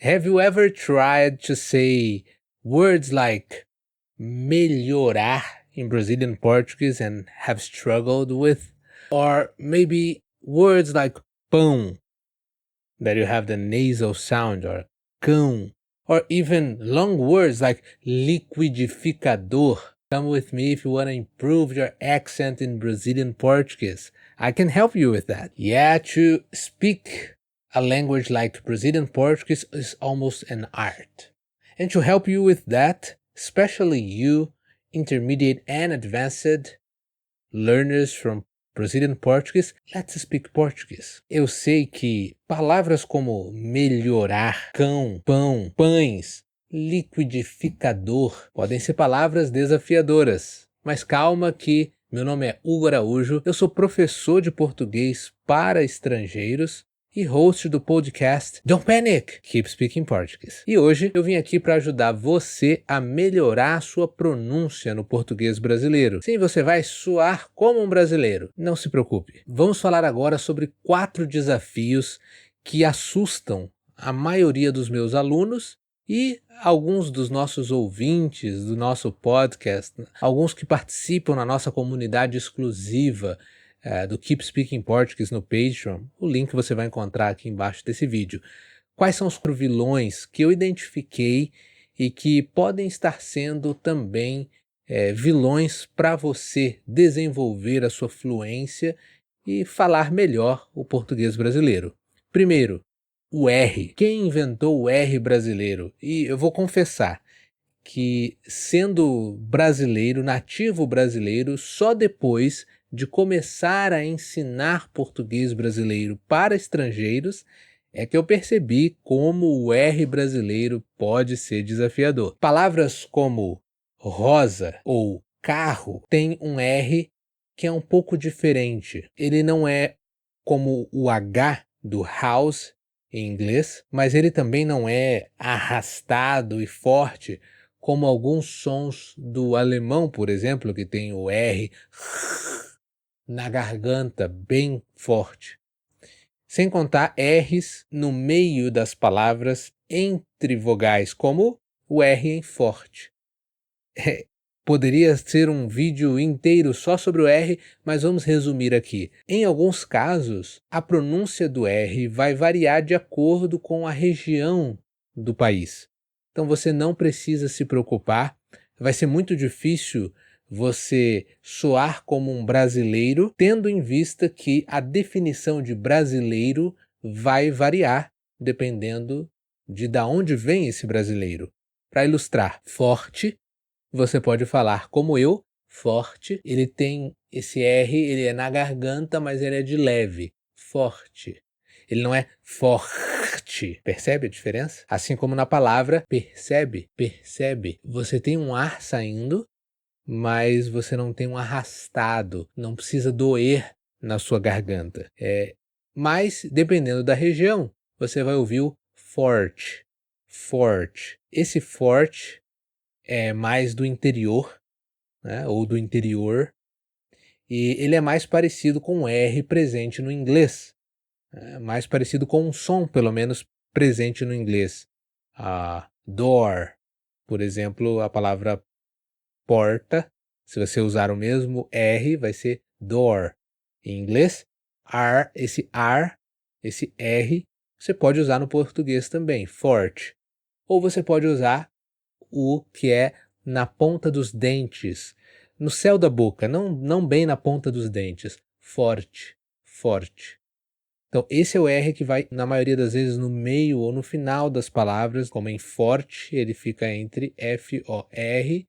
Have you ever tried to say words like melhorar in Brazilian Portuguese and have struggled with? Or maybe words like pão, that you have the nasal sound, or cão, or even long words like liquidificador. Come with me if you want to improve your accent in Brazilian Portuguese. I can help you with that. Yeah, to speak a language like Brazilian Portuguese is almost an art. And to help you with that, especially you, intermediate and advanced learners from Brazilian Portuguese, let's speak Portuguese. Eu sei que palavras como melhorar, cão, pão, pães, liquidificador podem ser palavras desafiadoras. Mas calma que meu nome é Hugo Araújo, eu sou professor de português para estrangeiros e host do podcast Don't Panic! Keep Speaking Portuguese. E hoje eu vim aqui para ajudar você a melhorar a sua pronúncia no português brasileiro. Sim, você vai soar como um brasileiro. Não se preocupe. Vamos falar agora sobre 4 desafios que assustam a maioria dos meus alunos e alguns dos nossos ouvintes do nosso podcast, alguns que participam na nossa comunidade exclusiva do Keep Speaking Portuguese no Patreon. O link você vai encontrar aqui embaixo desse vídeo. Quais são os vilões que eu identifiquei e que podem estar sendo também vilões para você desenvolver a sua fluência e falar melhor o português brasileiro? Primeiro, o R. Quem inventou o R brasileiro? E eu vou confessar que, sendo brasileiro, nativo brasileiro, só depois de começar a ensinar português brasileiro para estrangeiros é que eu percebi como o R brasileiro pode ser desafiador. Palavras como rosa ou carro têm um R que é um pouco diferente. Ele não é como o H do house em inglês, mas ele também não é arrastado e forte como alguns sons do alemão, por exemplo, que tem o R na garganta bem forte. Sem contar R's no meio das palavras entre vogais, como o R em forte. Poderia ser um vídeo inteiro só sobre o R, mas vamos resumir aqui. Em alguns casos, a pronúncia do R vai variar de acordo com a região do país. Então você não precisa se preocupar, vai ser muito difícil você soar como um brasileiro, tendo em vista que a definição de brasileiro vai variar dependendo de onde vem esse brasileiro. Para ilustrar, forte, você pode falar como eu, forte, ele tem esse R, ele é na garganta, mas ele é de leve, forte. Ele não é forte, percebe a diferença? Assim como na palavra percebe, você tem um ar saindo, mas você não tem um arrastado, não precisa doer na sua garganta. Mas, dependendo da região, você vai ouvir o forte. Esse forte é mais do interior, né, ou do interior, e ele é mais parecido com o R presente no inglês, mais parecido com um som, pelo menos, presente no inglês. Door, por exemplo, a palavra porta, se você usar o mesmo R, vai ser door. Em inglês, esse R, você pode usar no português também, forte. Ou você pode usar o que é na ponta dos dentes, no céu da boca, não bem na ponta dos dentes. Forte. Então, esse é o R que vai, na maioria das vezes, no meio ou no final das palavras, como em forte, ele fica entre F-O-R-T-E,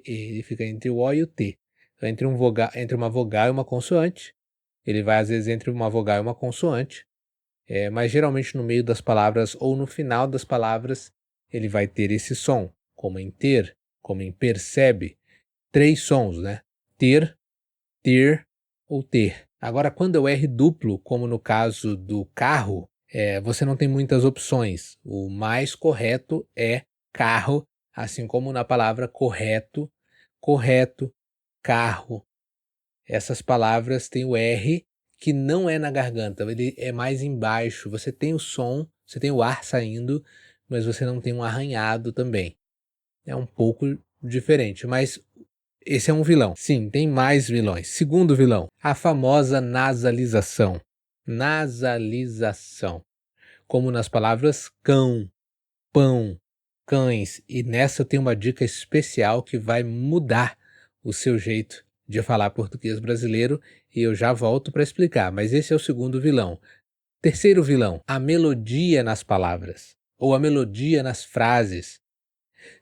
ele fica entre o O e o T. Então, entre uma vogal e uma consoante, ele vai, às vezes, entre uma vogal e uma consoante, mas geralmente no meio das palavras ou no final das palavras, ele vai ter esse som, como em ter, como em percebe. 3 sons, né? Ter ou ter. Agora, quando é o R duplo, como no caso do carro, você não tem muitas opções. O mais correto é carro, assim como na palavra correto, carro. Essas palavras têm o R que não é na garganta, ele é mais embaixo. Você tem o som, você tem o ar saindo, mas você não tem um arranhado também. É um pouco diferente, mas esse é um vilão. Sim, tem mais vilões. Segundo vilão, a famosa nasalização. Nasalização. Como nas palavras cão, pão, cães. E nessa eu tenho uma dica especial que vai mudar o seu jeito de falar português brasileiro e eu já volto para explicar, mas esse é o segundo vilão. Terceiro vilão, a melodia nas palavras ou a melodia nas frases.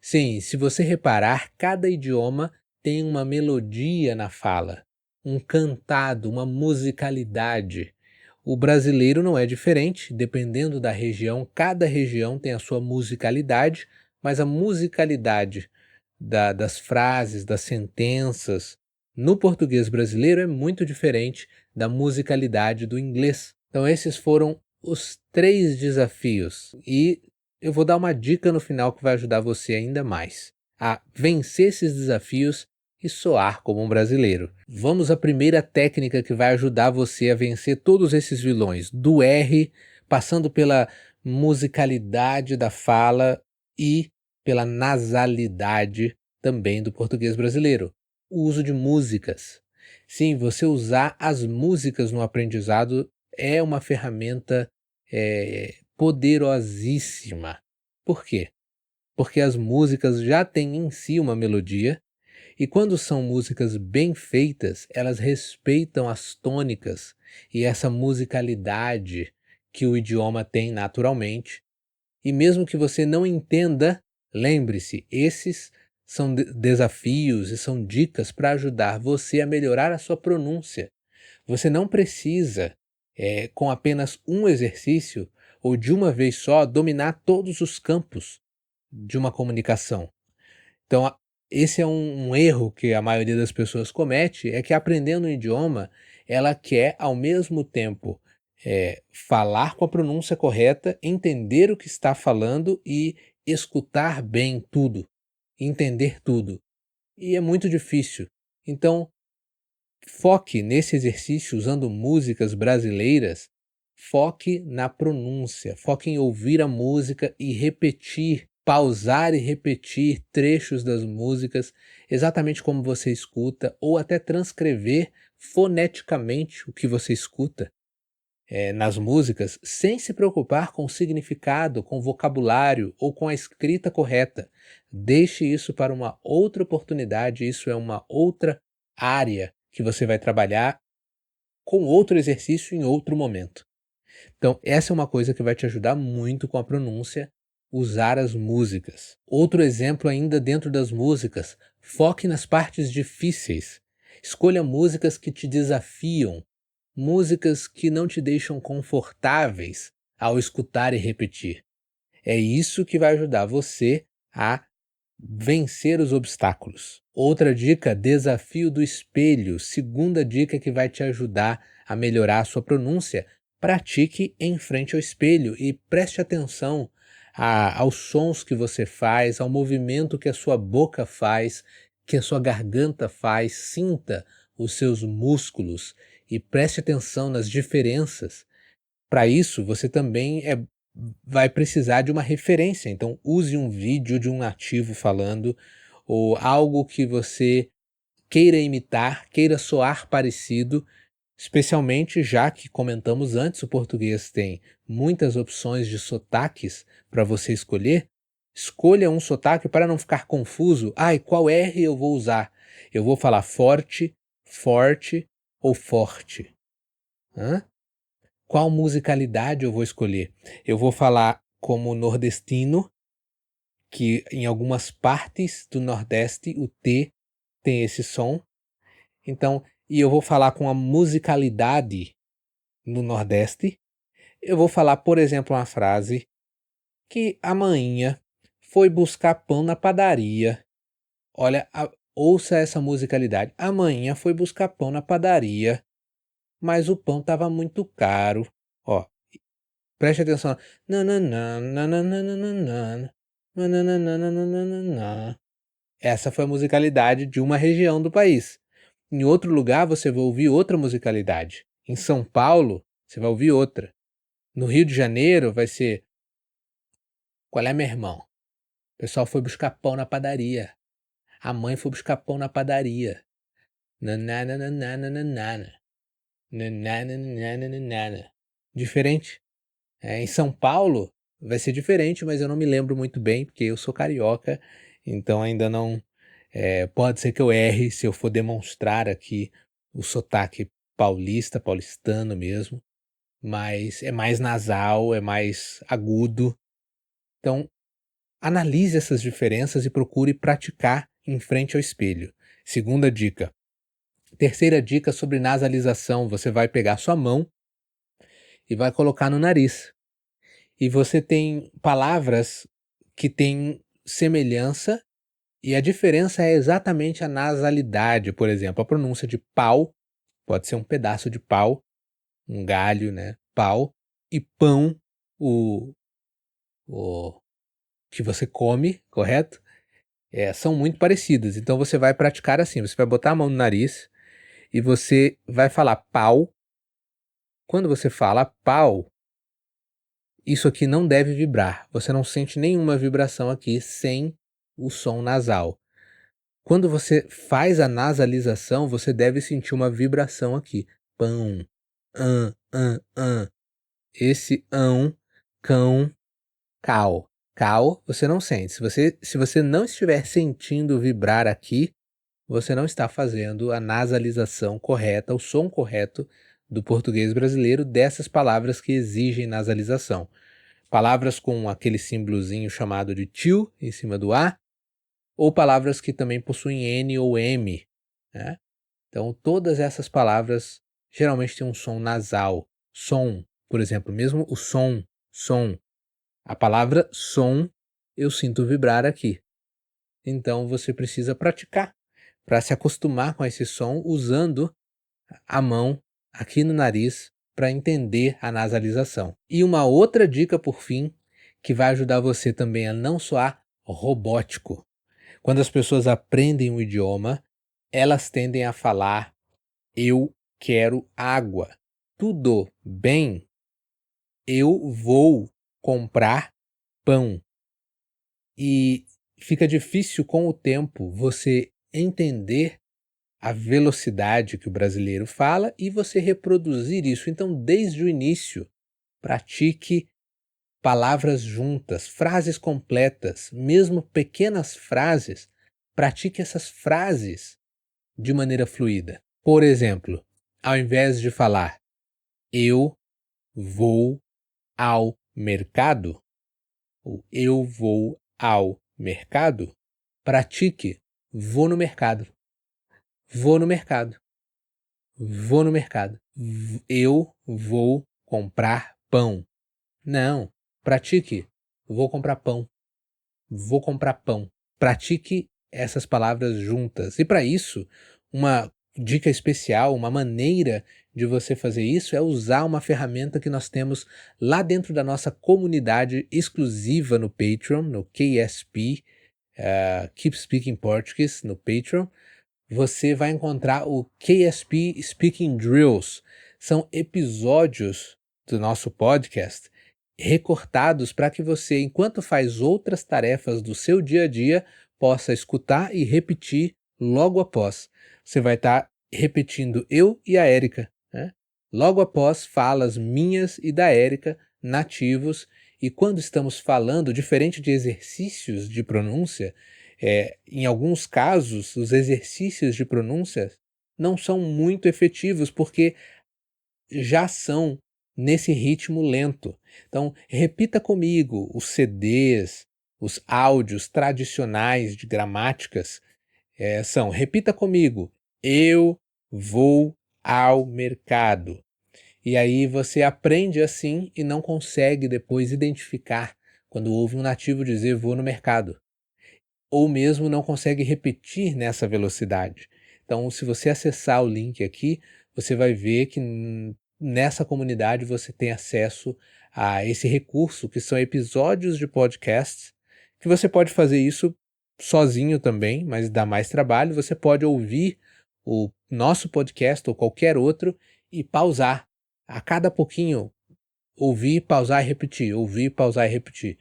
Sim, se você reparar, cada idioma tem uma melodia na fala, um cantado, uma musicalidade. O brasileiro não é diferente, dependendo da região, cada região tem a sua musicalidade, mas a musicalidade das frases, das sentenças, no português brasileiro é muito diferente da musicalidade do inglês. Então, esses foram os 3 desafios. E eu vou dar uma dica no final que vai ajudar você ainda mais a vencer esses desafios e soar como um brasileiro. Vamos à primeira técnica que vai ajudar você a vencer todos esses vilões, do R, passando pela musicalidade da fala e pela nasalidade também do português brasileiro. O uso de músicas. Sim, você usar as músicas no aprendizado é uma ferramenta poderosíssima. Por quê? Porque as músicas já têm em si uma melodia, e quando são músicas bem feitas, elas respeitam as tônicas e essa musicalidade que o idioma tem naturalmente. E mesmo que você não entenda, lembre-se, esses são desafios e são dicas para ajudar você a melhorar a sua pronúncia. Você não precisa, com apenas um exercício ou de uma vez só, dominar todos os campos de uma comunicação. Então, esse é um erro que a maioria das pessoas comete, é que aprendendo um idioma, ela quer ao mesmo tempo falar com a pronúncia correta, entender o que está falando e escutar bem tudo, entender tudo. E é muito difícil. Então, foque nesse exercício usando músicas brasileiras, foque na pronúncia, foque em ouvir a música e repetir, pausar e repetir trechos das músicas exatamente como você escuta, ou até transcrever foneticamente o que você escuta nas músicas, sem se preocupar com o significado, com o vocabulário ou com a escrita correta. Deixe isso para uma outra oportunidade, isso é uma outra área que você vai trabalhar com outro exercício em outro momento. Então, essa é uma coisa que vai te ajudar muito com a pronúncia, usar as músicas. Outro exemplo ainda dentro das músicas, foque nas partes difíceis. Escolha músicas que te desafiam, músicas que não te deixam confortáveis ao escutar e repetir. É isso que vai ajudar você a vencer os obstáculos. Outra dica, desafio do espelho. Segunda dica que vai te ajudar a melhorar a sua pronúncia, pratique em frente ao espelho e preste atenção aos sons que você faz, ao movimento que a sua boca faz, que a sua garganta faz, sinta os seus músculos e preste atenção nas diferenças. Para isso, você também vai precisar de uma referência, então use um vídeo de um nativo falando ou algo que você queira imitar, queira soar parecido, especialmente já que comentamos antes, o português tem muitas opções de sotaques para você escolher. Escolha um sotaque para não ficar confuso. E qual R eu vou usar? Eu vou falar forte, forte ou forte? Hã? Qual musicalidade eu vou escolher? Eu vou falar como nordestino, que em algumas partes do Nordeste o T tem esse som. Então, e eu vou falar com a musicalidade no Nordeste. Eu vou falar, por exemplo, uma frase que a mainha foi buscar pão na padaria. Olha, ouça essa musicalidade. A mainha foi buscar pão na padaria, mas o pão estava muito caro. Ó, preste atenção. Nananã, nananana, nananana. Essa foi a musicalidade de uma região do país. Em outro lugar você vai ouvir outra musicalidade. Em São Paulo, você vai ouvir outra. No Rio de Janeiro vai ser Qual é, meu irmão? O pessoal foi buscar pão na padaria. A mãe foi buscar pão na padaria. Nananana. Nananana. Diferente. Em São Paulo vai ser diferente, mas eu não me lembro muito bem, porque eu sou carioca, então ainda não. Pode ser que eu erre se eu for demonstrar aqui o sotaque paulista, paulistano mesmo, mas é mais nasal, é mais agudo. Então, analise essas diferenças e procure praticar em frente ao espelho. Segunda dica. Terceira dica sobre nasalização: você vai pegar sua mão e vai colocar no nariz. E você tem palavras que têm semelhança e a diferença é exatamente a nasalidade. Por exemplo, a pronúncia de pau pode ser um pedaço de pau, um galho, né? Pau. E pão, o, o que você come, correto? São muito parecidas. Então você vai praticar assim: você vai botar a mão no nariz e você vai falar pau. Quando você fala pau, isso aqui não deve vibrar. Você não sente nenhuma vibração aqui sem o som nasal. Quando você faz a nasalização, você deve sentir uma vibração aqui. Pão, an. Esse cão, cal. Cal, você não sente. Se você não estiver sentindo vibrar aqui, você não está fazendo a nasalização correta, o som correto do português brasileiro dessas palavras que exigem nasalização. Palavras com aquele símbolozinho chamado de tio em cima do A, ou palavras que também possuem N ou M, né? Então, todas essas palavras geralmente têm um som nasal. Som, por exemplo, mesmo o som. A palavra som eu sinto vibrar aqui. Então, você precisa praticar para se acostumar com esse som usando a mão aqui no nariz para entender a nasalização. E uma outra dica, por fim, que vai ajudar você também a não soar robótico. Quando as pessoas aprendem um idioma, elas tendem a falar eu quero água. Tudo bem? Eu vou comprar pão. E fica difícil com o tempo você entender a velocidade que o brasileiro fala e você reproduzir isso. Então, desde o início, pratique palavras juntas, frases completas, mesmo pequenas frases. Pratique essas frases de maneira fluida. Por exemplo, ao invés de falar eu vou ao mercado, ou eu vou ao mercado, pratique vou no mercado, vou no mercado. Vou no mercado. Eu vou comprar pão. Não. Pratique. Vou comprar pão. Vou comprar pão. Pratique essas palavras juntas. E para isso, uma dica especial, uma maneira de você fazer isso é usar uma ferramenta que nós temos lá dentro da nossa comunidade exclusiva no Patreon, no KSP, Keep Speaking Portuguese, no Patreon. Você vai encontrar o KSP Speaking Drills. São episódios do nosso podcast recortados para que você, enquanto faz outras tarefas do seu dia a dia, possa escutar e repetir logo após. Você vai estar repetindo eu e a Érica, né? Logo após falas minhas e da Érica, nativos, e quando estamos falando, diferente de exercícios de pronúncia, em alguns casos, os exercícios de pronúncia não são muito efetivos porque já são nesse ritmo lento. Então, repita comigo os CDs, os áudios tradicionais de gramáticas são: repita comigo, eu vou ao mercado. E aí você aprende assim e não consegue depois identificar quando ouve um nativo dizer vou no mercado, ou mesmo não consegue repetir nessa velocidade. Então, se você acessar o link aqui, você vai ver que nessa comunidade você tem acesso a esse recurso, que são episódios de podcasts, que você pode fazer isso sozinho também, mas dá mais trabalho. Você pode ouvir o nosso podcast ou qualquer outro e pausar. A cada pouquinho, ouvir, pausar e repetir, ouvir, pausar e repetir.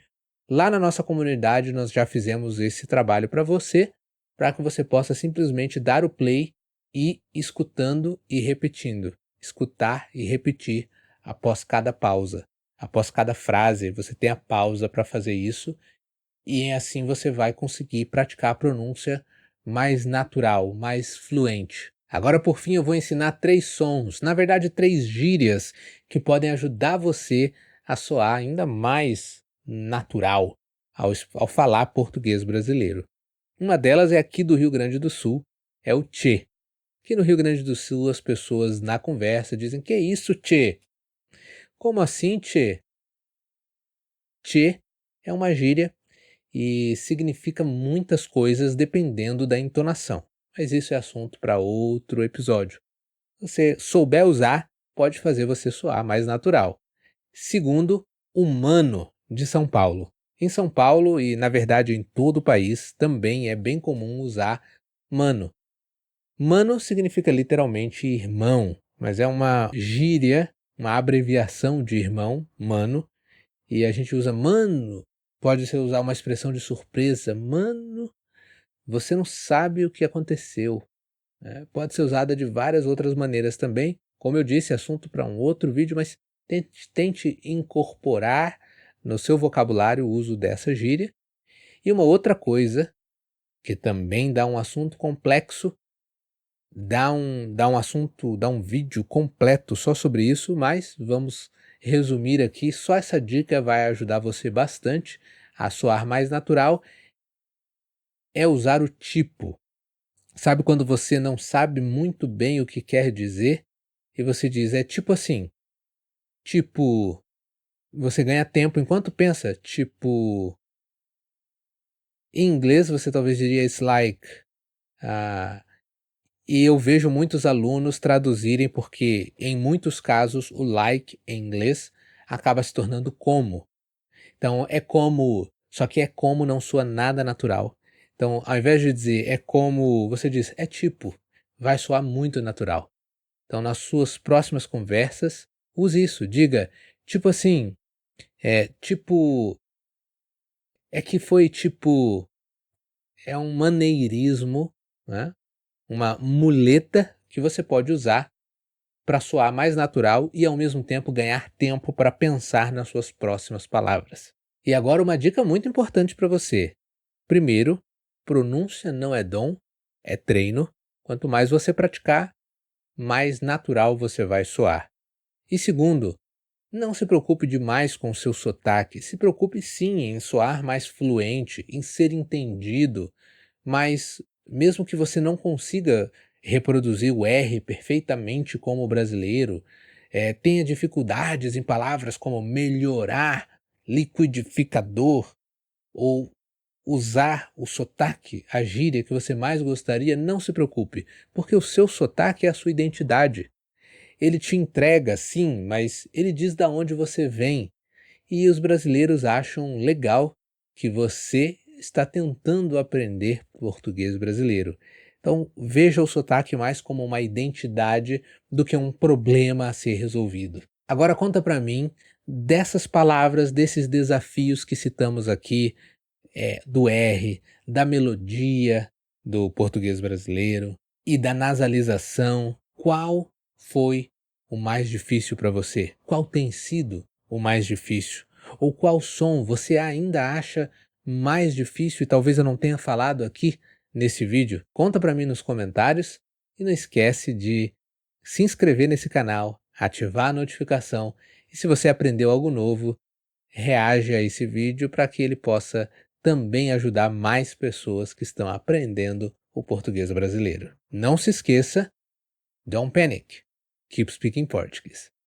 Lá na nossa comunidade nós já fizemos esse trabalho para que você possa simplesmente dar o play e ir escutando e repetindo. Escutar e repetir após cada pausa, após cada frase, você tem a pausa para fazer isso, e assim você vai conseguir praticar a pronúncia mais natural, mais fluente. Agora, por fim, eu vou ensinar 3 sons, na verdade 3 gírias, que podem ajudar você a soar ainda mais natural ao falar português brasileiro. Uma delas é aqui do Rio Grande do Sul, é o tchê. Aqui no Rio Grande do Sul as pessoas na conversa dizem: "Que isso, tchê?" Como assim, tchê? Tchê é uma gíria e significa muitas coisas dependendo da entonação, mas isso é assunto para outro episódio. Se você souber usar, pode fazer você soar mais natural. Segundo, o mano de São Paulo. Em São Paulo e, na verdade, em todo o país, também é bem comum usar mano. Mano significa literalmente irmão, mas é uma gíria, uma abreviação de irmão, mano, e a gente usa mano, pode ser usar uma expressão de surpresa, mano, você não sabe o que aconteceu, né? Pode ser usada de várias outras maneiras também, como eu disse, assunto para um outro vídeo, mas tente incorporar no seu vocabulário o uso dessa gíria. E uma outra coisa, que também dá um assunto complexo, dá um vídeo completo só sobre isso, mas vamos resumir aqui, só essa dica vai ajudar você bastante a soar mais natural, é usar o tipo. Sabe quando você não sabe muito bem o que quer dizer e você diz: "É tipo assim", tipo, você ganha tempo enquanto pensa, tipo, em inglês você talvez diria "it's like", ah, e eu vejo muitos alunos traduzirem porque, em muitos casos, o like em inglês acaba se tornando como. Então, é como, só que é como não soa nada natural. Então, ao invés de dizer é como, você diz é tipo, vai soar muito natural. Então, nas suas próximas conversas, use isso. Diga, tipo assim, tipo, é que foi tipo, é um maneirismo, né? Uma muleta que você pode usar para soar mais natural e ao mesmo tempo ganhar tempo para pensar nas suas próximas palavras. E agora uma dica muito importante para você. Primeiro, pronúncia não é dom, é treino. Quanto mais você praticar, mais natural você vai soar. E segundo, não se preocupe demais com o seu sotaque, se preocupe sim em soar mais fluente, em ser entendido, mas mesmo que você não consiga reproduzir o R perfeitamente como o brasileiro, tenha dificuldades em palavras como melhorar, liquidificador ou usar o sotaque, a gíria que você mais gostaria, não se preocupe, porque o seu sotaque é a sua identidade. Ele te entrega, sim, mas ele diz da onde você vem. E os brasileiros acham legal que você está tentando aprender português brasileiro. Então, veja o sotaque mais como uma identidade do que um problema a ser resolvido. Agora conta para mim dessas palavras, desses desafios que citamos aqui, do R, da melodia do português brasileiro e da nasalização, qual foi o mais difícil para você? Qual tem sido o mais difícil? Ou qual som você ainda acha mais difícil e talvez eu não tenha falado aqui nesse vídeo? Conta para mim nos comentários e não esquece de se inscrever nesse canal, ativar a notificação e se você aprendeu algo novo, reage a esse vídeo para que ele possa também ajudar mais pessoas que estão aprendendo o português brasileiro. Não se esqueça, don't panic, keep speaking Portuguese.